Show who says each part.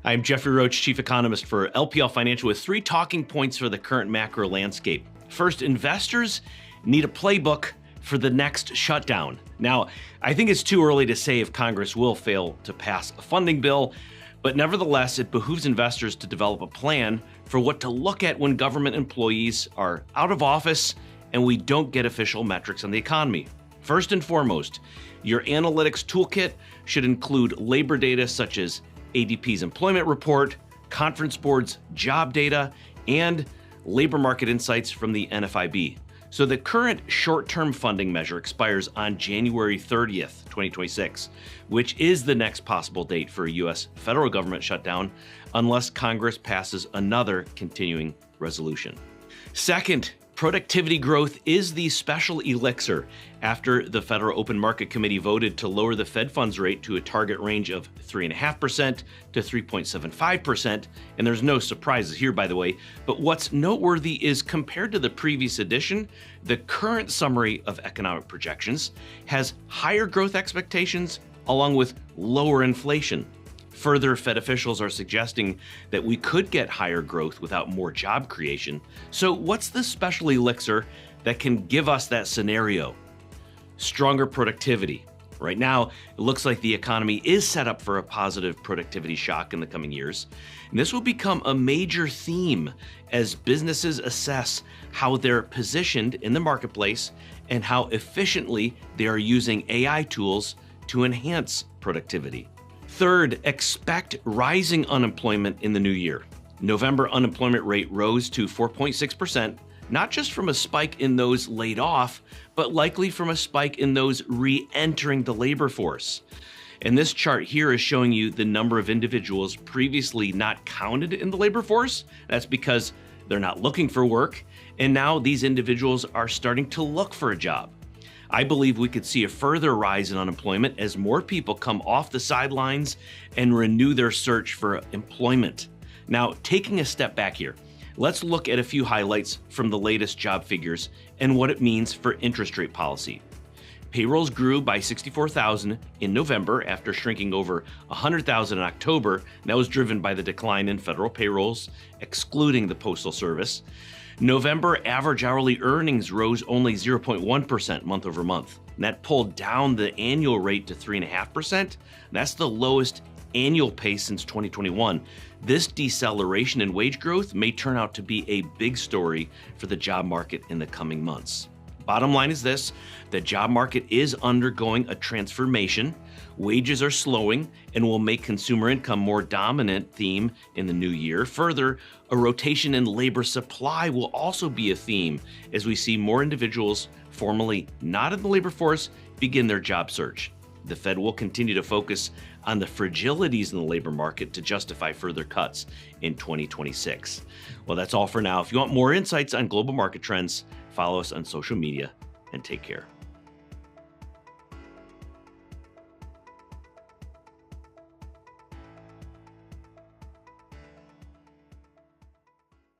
Speaker 1: I'm Jeffrey Roach, Chief Economist for LPL Financial, with three talking points for the current macro landscape. First, investors need a playbook for the next shutdown. Now, I think it's too early to say if Congress will fail to pass a funding bill, but nevertheless, it behooves investors to develop a plan for what to look at when government employees are out of office and we don't get official metrics on the economy. First and foremost, your analytics toolkit should include labor data such as ADP's employment report, Conference Board's job data, and labor market insights from the NFIB. So the current short-term funding measure expires on January 30th, 2026, which is the next possible date for a U.S. federal government shutdown unless Congress passes another continuing resolution. Second, productivity growth is the special elixir after the Federal Open Market Committee voted to lower the Fed funds rate to a target range of 3.5% to 3.75%. And there's no surprises here, by the way. But what's noteworthy is compared to the previous edition, the current summary of economic projections has higher growth expectations along with lower inflation. Further, Fed officials are suggesting that we could get higher growth without more job creation. So what's the special elixir that can give us that scenario? Stronger productivity. Right now, it looks like the economy is set up for a positive productivity shock in the coming years. And this will become a major theme as businesses assess how they're positioned in the marketplace and how efficiently they are using AI tools to enhance productivity. Third, expect rising unemployment in the new year. November unemployment rate rose to 4.6%, not just from a spike in those laid off, but likely from a spike in those re-entering the labor force. And this chart here is showing you the number of individuals previously not counted in the labor force. That's because they're not looking for work, and now these individuals are starting to look for a job. I believe we could see a further rise in unemployment as more people come off the sidelines and renew their search for employment. Now, taking a step back here, let's look at a few highlights from the latest job figures and what it means for interest rate policy. Payrolls grew by 64,000 in November after shrinking over 100,000 in October. That was driven by the decline in federal payrolls, excluding the Postal Service. November average hourly earnings rose only 0.1% month over month. And that pulled down the annual rate to 3.5%. That's the lowest annual pace since 2021. This deceleration in wage growth may turn out to be a big story for the job market in the coming months. Bottom line is this: the job market is undergoing a transformation. Wages are slowing and will make consumer income more dominant theme in the new year. Further, a rotation in labor supply will also be a theme as we see more individuals formerly not in the labor force begin their job search. The Fed will continue to focus on the fragilities in the labor market to justify further cuts in 2026. Well, that's all for now. If you want more insights on global market trends, follow us on social media and take care.